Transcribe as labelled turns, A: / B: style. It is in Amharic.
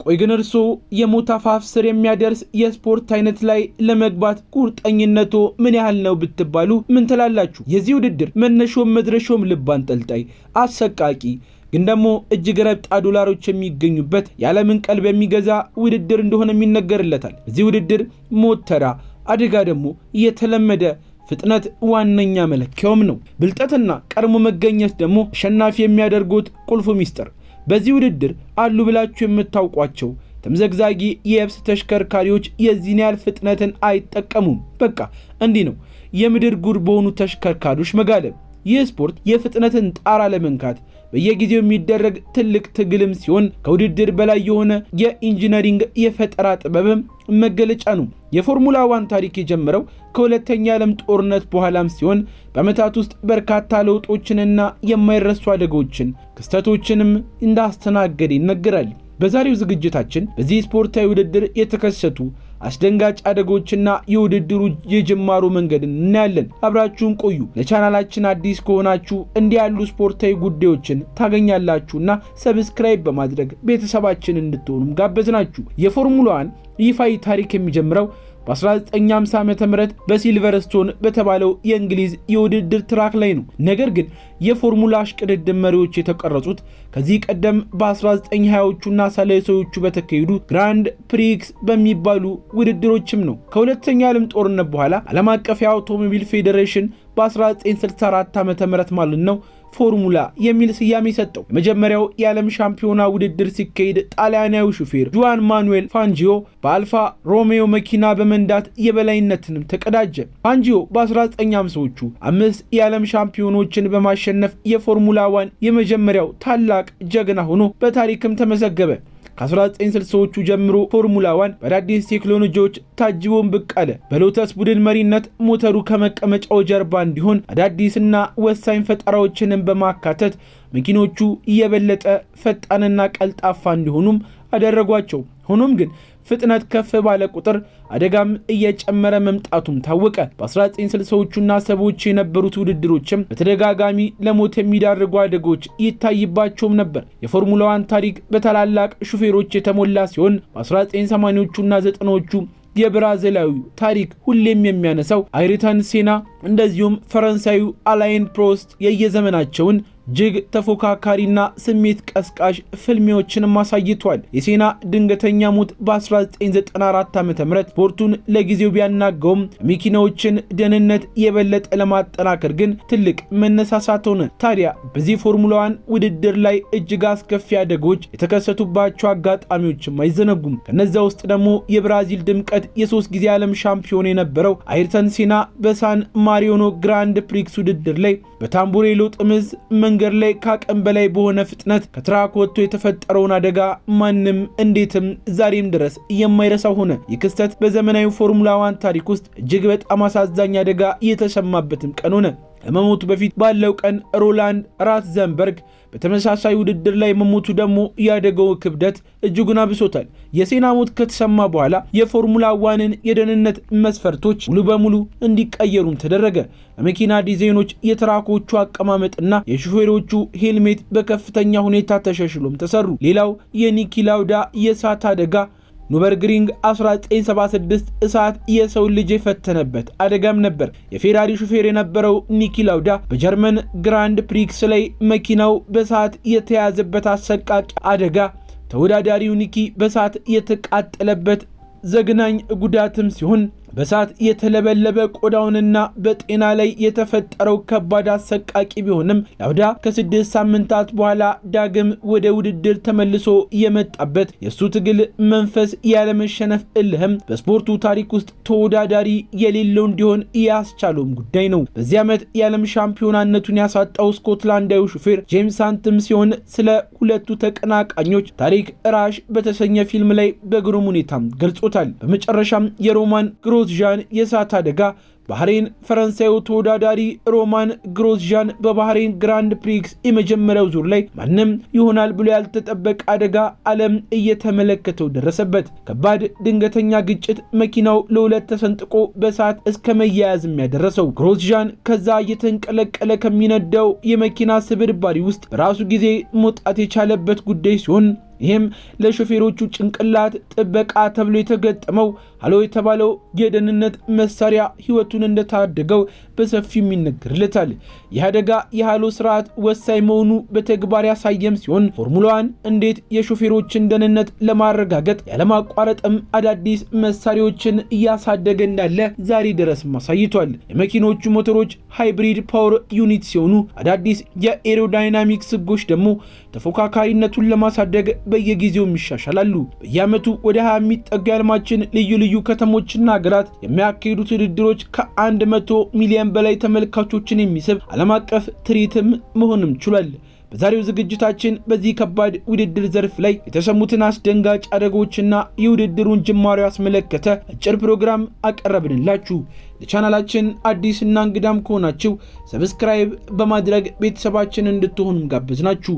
A: ቆይ ግን እርሶ የሞት አፋፍ ስር የሚያደርስ የስፖርት አይነት ላይ ለመግባት ቁርጠኝነቶ ምን ያህል ነው ብትባሉ ምን ትላላችሁ? የዚህ ውድድር መነሾም መድረሾም ልብ አንጠልጣይ አሰቃቂ ግን ደግሞ እጅግ ረብጣ ዶላሮች የሚገኙበት የዓለምን ቀልብ የሚገዛ ውድድር እንደሆነ የሚነገርለታል። እዚህ ውድድር ሞት ተራ፣ አደጋ ደግሞ የተለመደ፣ ፍጥነት ዋነኛ መለኪያውም ነው። ብልጠትና ቀድሞ መገኘት ደግሞ አሸናፊ የሚያደርጉት ቁልፉ ሚስጥር። በዚህ ውድድር አሉ ብላችሁ የምታውቋቸው ተምዘግዛጊ የየብስ ተሽከርካሪዎች የዚህን ያህል ፍጥነትን አይጠቀሙም። በቃ እንዲህ ነው የምድር ጉር በሆኑ ተሽከርካሪዎች መጋለብ። ይህ ስፖርት የፍጥነትን ጣራ ለመንካት በየጊዜው የሚደረግ ትልቅ ትግልም ሲሆን ከውድድር በላይ የሆነ የኢንጂነሪንግ የፈጠራ ጥበብም መገለጫ ነው። የፎርሙላ 1 ታሪክ የጀመረው ከሁለተኛ ዓለም ጦርነት በኋላም ሲሆን በዓመታት ውስጥ በርካታ ለውጦችንና የማይረሱ አደጋዎችን ክስተቶችንም እንዳስተናገደ ይነገራል። በዛሬው ዝግጅታችን በዚህ ስፖርታዊ ውድድር የተከሰቱ አስደንጋጭ አደጋዎችና የውድድሩ የጅማሩ መንገድን እናያለን። አብራችሁን ቆዩ። ለቻናላችን አዲስ ከሆናችሁ እንዲህ ያሉ ስፖርታዊ ጉዳዮችን ታገኛላችሁና ሰብስክራይብ በማድረግ ቤተሰባችን እንድትሆኑም ጋበዝናችሁ። የፎርሙላ 1 ይፋዊ ታሪክ የሚጀምረው በ1950 ዓ.ም በሲልቨርስቶን በተባለው የእንግሊዝ የውድድር ትራክ ላይ ነው። ነገር ግን የፎርሙላ እሽቅድድም መሪዎች የተቀረጹት ከዚህ ቀደም በ1920ዎቹና 30ዎቹ በተካሄዱ ግራንድ ፕሪክስ በሚባሉ ውድድሮችም ነው። ከሁለተኛ ዓለም ጦርነት በኋላ ዓለም አቀፍ የአውቶሞቢል ፌዴሬሽን በ1964 ዓ.ም ማለት ነው ፎርሙላ የሚል ስያሜ ሰጠው። የመጀመሪያው የዓለም ሻምፒዮና ውድድር ሲካሄድ ጣሊያናዊ ሹፌር ጁዋን ማኑኤል ፋንጂዮ በአልፋ ሮሜዮ መኪና በመንዳት የበላይነትንም ተቀዳጀ። ፋንጂዮ በ1950ዎቹ 5 የዓለም ሻምፒዮኖችን በማሸነፍ የፎርሙላ 1 የመጀመሪያው ታላቅ ጀግና ሆኖ በታሪክም ተመዘገበ። ከ1960ዎቹ ጀምሮ ፎርሙላ 1 በአዳዲስ ቴክኖሎጂዎች ታጅቦን ብቅ አለ። በሎተስ ቡድን መሪነት ሞተሩ ከመቀመጫው ጀርባ እንዲሆን አዳዲስና ወሳኝ ፈጠራዎችንም በማካተት መኪኖቹ የበለጠ ፈጣንና ቀልጣፋ እንዲሆኑም አደረጓቸው። ሆኖም ግን ፍጥነት ከፍ ባለ ቁጥር አደጋም እየጨመረ መምጣቱም ታወቀ። በ1960ዎቹና 70ዎቹ የነበሩት ውድድሮችም በተደጋጋሚ ለሞት የሚዳርጉ አደጋዎች ይታይባቸውም ነበር። የፎርሙላ 1 ታሪክ በታላላቅ ሹፌሮች የተሞላ ሲሆን በ1980ዎቹና 90ዎቹ የብራዚላዊው ታሪክ ሁሌም የሚያነሳው አይርተን ሴና እንደዚሁም ፈረንሳዩ አላይን ፕሮስት የየዘመናቸውን እጅግ ተፎካካሪና ስሜት ቀስቃሽ ፍልሚያዎችንም አሳይቷል። የሴና ድንገተኛ ሞት በ1994 ዓ.ም ስፖርቱን ለጊዜው ቢያናገውም መኪናዎችን ደህንነት የበለጠ ለማጠናከር ግን ትልቅ መነሳሳት ሆነ። ታዲያ በዚህ ፎርሙላ 1 ውድድር ላይ እጅግ አስከፊ አደጋዎች የተከሰቱባቸው አጋጣሚዎችም አይዘነጉም። ከነዚያ ውስጥ ደግሞ የብራዚል ድምቀት የ3 ጊዜ ዓለም ሻምፒዮን የነበረው አይርተን ሴና በሳን ማሪኖ ግራንድ ፕሪክስ ውድድር ላይ በታምቡሬሎ ጥምዝ መንገድ ላይ ካቀም በላይ በሆነ ፍጥነት ከትራክ ወጥቶ የተፈጠረውን አደጋ ማንም እንዴትም ዛሬም ድረስ የማይረሳው ሆነ። ይህ ክስተት በዘመናዊ ፎርሙላ 1 ታሪክ ውስጥ እጅግ በጣም አሳዛኝ አደጋ የተሰማበትም ቀን ሆነ። ከመሞቱ በፊት ባለው ቀን ሮላንድ ራትዘንበርግ በተመሳሳይ ውድድር ላይ መሞቱ ደግሞ ያደገው ክብደት እጅጉን አብሶታል። የሴና ሞት ከተሰማ በኋላ የፎርሙላ 1ን የደህንነት መስፈርቶች ሙሉ በሙሉ እንዲቀየሩም ተደረገ። በመኪና ዲዛይኖች የትራኮቹ አቀማመጥና የሹፌሮቹ ሄልሜት በከፍተኛ ሁኔታ ተሻሽሎም ተሰሩ። ሌላው የኒኪ ላውዳ የእሳት አደጋ ኑበርግሪንግ 1976 እሳት የሰው ልጅ የፈተነበት አደጋም ነበር። የፌራሪ ሹፌር የነበረው ኒኪ ላውዳ በጀርመን ግራንድ ፕሪክስ ላይ መኪናው በእሳት የተያዘበት አሰቃቂ አደጋ ተወዳዳሪው ኒኪ በእሳት የተቃጠለበት ዘግናኝ ጉዳትም ሲሆን በእሳት የተለበለበ ቆዳውንና በጤና ላይ የተፈጠረው ከባድ አሰቃቂ ቢሆንም ላውዳ ከ6 ሳምንታት በኋላ ዳግም ወደ ውድድር ተመልሶ የመጣበት የሱ ትግል መንፈስ ያለመሸነፍ እልህም በስፖርቱ ታሪክ ውስጥ ተወዳዳሪ የሌለው እንዲሆን ያስቻለውም ጉዳይ ነው። በዚህ ዓመት የዓለም ሻምፒዮናነቱን ያሳጣው ስኮትላንዳዊ ሹፌር ጄምስ ሃንትም ሲሆን ስለ ሁለቱ ተቀናቃኞች ታሪክ ራሽ በተሰኘ ፊልም ላይ በግሩም ሁኔታም ገልጾታል። በመጨረሻም የሮማን ግሮዝዣን የእሳት አደጋ ባህሬን ፈረንሳዩ ተወዳዳሪ ሮማን ግሮዝዣን በባህሬን ግራንድ ፕሪክስ የመጀመሪያው ዙር ላይ ማንም ይሆናል ብሎ ያልተጠበቀ አደጋ ዓለም እየተመለከተው ደረሰበት። ከባድ ድንገተኛ ግጭት መኪናው ለሁለት ተሰንጥቆ በእሳት እስከ መያያዝ የሚያደረሰው ግሮዝዣን ከዛ እየተንቀለቀለ ከሚነዳው የመኪና ስብርባሪ ውስጥ በራሱ ጊዜ መውጣት የቻለበት ጉዳይ ሲሆን ይህም ለሾፌሮቹ ጭንቅላት ጥበቃ ተብሎ የተገጠመው ሃሎ የተባለው የደህንነት መሳሪያ ህይወቱን እንደታደገው በሰፊው ይነገርለታል። ይህ አደጋ የሃሎ ስርዓት ወሳኝ መሆኑ በተግባር ያሳየም ሲሆን ፎርሙላ 1 እንዴት የሾፌሮችን ደህንነት ለማረጋገጥ ያለማቋረጥም አዳዲስ መሳሪያዎችን እያሳደገ እንዳለ ዛሬ ድረስ አሳይቷል። የመኪኖቹ ሞተሮች ሃይብሪድ ፓወር ዩኒት ሲሆኑ አዳዲስ የኤሮዳይናሚክስ ህጎች ደግሞ ተፎካካሪነቱን ለማሳደግ በየጊዜው ይሻሻላሉ። በየዓመቱ ወደ 20 የሚጠጉ የዓለማችን ልዩ ልዩ ከተሞችና ሀገራት የሚያካሂዱት ውድድሮች ከ100 ሚሊዮን በላይ ተመልካቾችን የሚስብ ዓለም አቀፍ ትርኢትም መሆንም ችሏል። በዛሬው ዝግጅታችን በዚህ ከባድ ውድድር ዘርፍ ላይ የተሰሙትን አስደንጋጭ አደጋዎችና የውድድሩን ጅማሬ ያስመለከተ አጭር ፕሮግራም አቀረብንላችሁ። ለቻናላችን አዲስና እንግዳም ከሆናችሁ ሰብስክራይብ በማድረግ ቤተሰባችን እንድትሆኑም ጋበዝናችሁ።